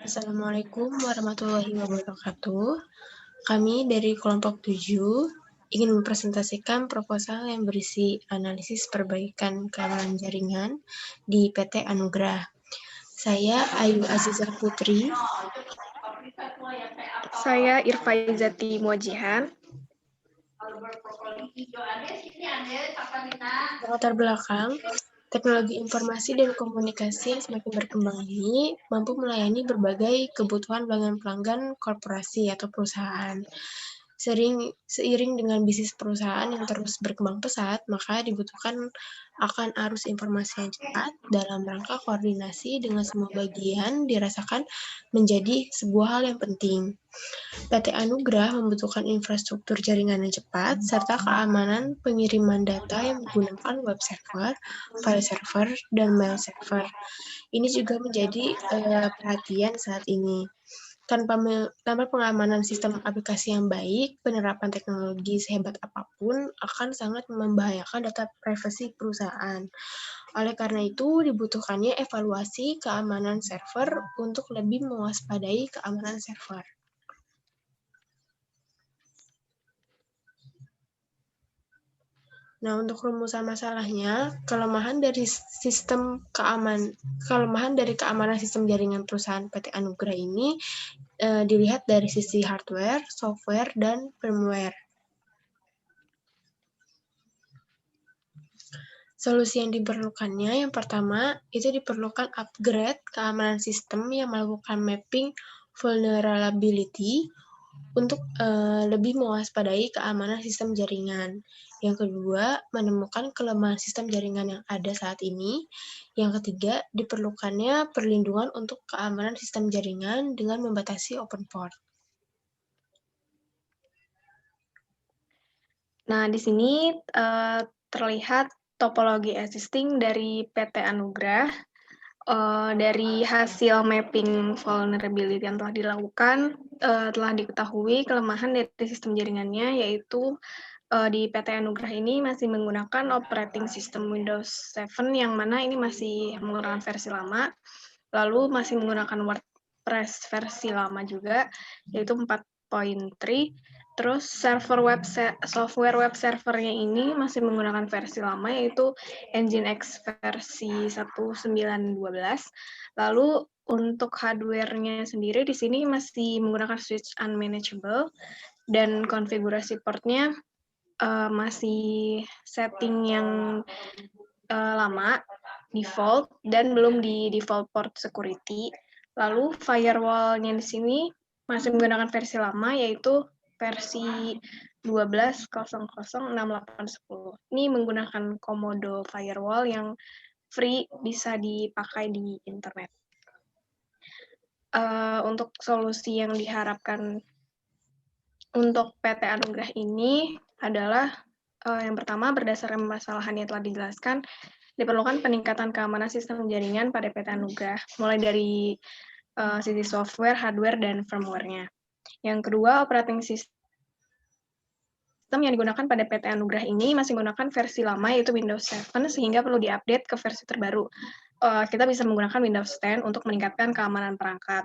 Assalamualaikum warahmatullahi wabarakatuh. Kami dari kelompok 7 ingin mempresentasikan proposal yang berisi analisis perbaikan keamanan jaringan di PT Anugrah. Saya Ayu Azizah Putri. Saya Irfaizati Muajihan. Latar belakang, teknologi informasi dan komunikasi yang semakin berkembang ini mampu melayani berbagai kebutuhan pelanggan korporasi atau perusahaan. Seiring dengan bisnis perusahaan yang terus berkembang pesat, maka dibutuhkan akan arus informasi yang cepat dalam rangka koordinasi dengan semua bagian dirasakan menjadi sebuah hal yang penting. PT Anugrah membutuhkan infrastruktur jaringan yang cepat, serta keamanan pengiriman data yang menggunakan web server, file server, dan mail server. Ini juga menjadi perhatian saat ini. Tanpa pengamanan sistem aplikasi yang baik, penerapan teknologi sehebat apapun akan sangat membahayakan data privasi perusahaan. Oleh karena itu, dibutuhkannya evaluasi keamanan server untuk lebih mewaspadai keamanan server. Nah, untuk rumusan masalahnya, kelemahan dari keamanan sistem jaringan perusahaan PT Anugrah ini dilihat dari sisi hardware, software, dan firmware. Solusi yang diperlukannya, yang pertama, itu diperlukan upgrade keamanan sistem yang melakukan mapping vulnerability untuk lebih mewaspadai keamanan sistem jaringan. Yang kedua, menemukan kelemahan sistem jaringan yang ada saat ini. Yang ketiga, diperlukannya perlindungan untuk keamanan sistem jaringan dengan membatasi open port. Nah, di sini terlihat topologi existing dari PT Anugrah. Dari hasil mapping vulnerability yang telah dilakukan, telah diketahui kelemahan dari sistem jaringannya, yaitu di PT Anugrah ini masih menggunakan operating system Windows 7, yang mana ini masih menggunakan versi lama, lalu masih menggunakan WordPress versi lama juga, yaitu 4.3. Terus software web servernya ini masih menggunakan versi lama, yaitu Nginx versi 1912. Lalu untuk hardware-nya sendiri di sini masih menggunakan switch unmanageable, dan konfigurasi portnya masih setting yang lama, default, dan belum di default port security. Lalu firewall-nya di sini masih menggunakan versi lama, yaitu versi 12.00.6810. Ini menggunakan Komodo firewall yang free, bisa dipakai di internet. Untuk solusi yang diharapkan untuk PT Anugrah ini adalah yang pertama, berdasarkan permasalahan yang telah dijelaskan, diperlukan peningkatan keamanan sistem jaringan pada PT Anugrah, mulai dari sisi software, hardware, dan firmware-nya. Yang kedua, operating system yang digunakan pada PT Anugrah ini masih menggunakan versi lama, yaitu Windows 7, sehingga perlu diupdate ke versi terbaru. Kita bisa menggunakan Windows 10 untuk meningkatkan keamanan perangkat.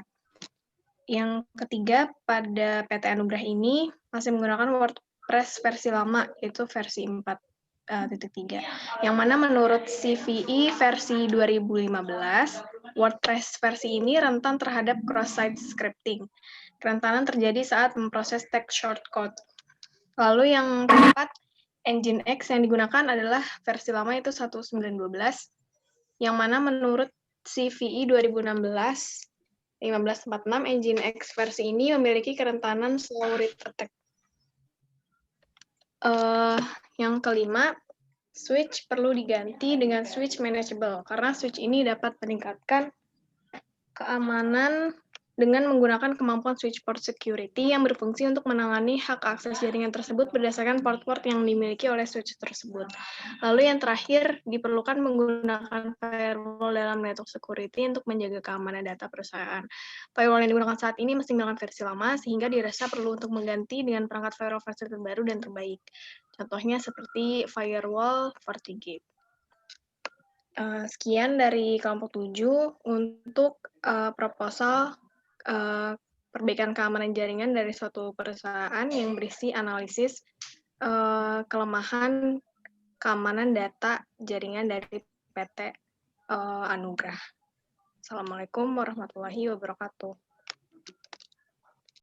Yang ketiga, pada PT Anugrah ini masih menggunakan WordPress versi lama, yaitu versi 4.3, yang mana menurut CVE versi 2015, WordPress versi ini rentan terhadap cross-site scripting. Kerentanan terjadi saat memproses text shortcode. Lalu yang keempat, Nginx yang digunakan adalah versi lama, yaitu 1912, yang mana menurut CVE 2016 1546, Nginx versi ini memiliki kerentanan slow read attack. Yang kelima, switch perlu diganti dengan switch manageable, karena switch ini dapat meningkatkan keamanan dengan menggunakan kemampuan switch port security yang berfungsi untuk menangani hak akses jaringan tersebut berdasarkan port-port yang dimiliki oleh switch tersebut. Lalu yang terakhir, diperlukan menggunakan firewall dalam network security untuk menjaga keamanan data perusahaan. Firewall yang digunakan saat ini masih menggunakan versi lama, sehingga dirasa perlu untuk mengganti dengan perangkat firewall versi terbaru dan terbaik. Contohnya seperti firewall FortiGate. Sekian dari kelompok 7 untuk proposal perbaikan keamanan jaringan dari suatu perusahaan yang berisi analisis kelemahan keamanan data jaringan dari PT Anugrah. Assalamualaikum warahmatullahi wabarakatuh.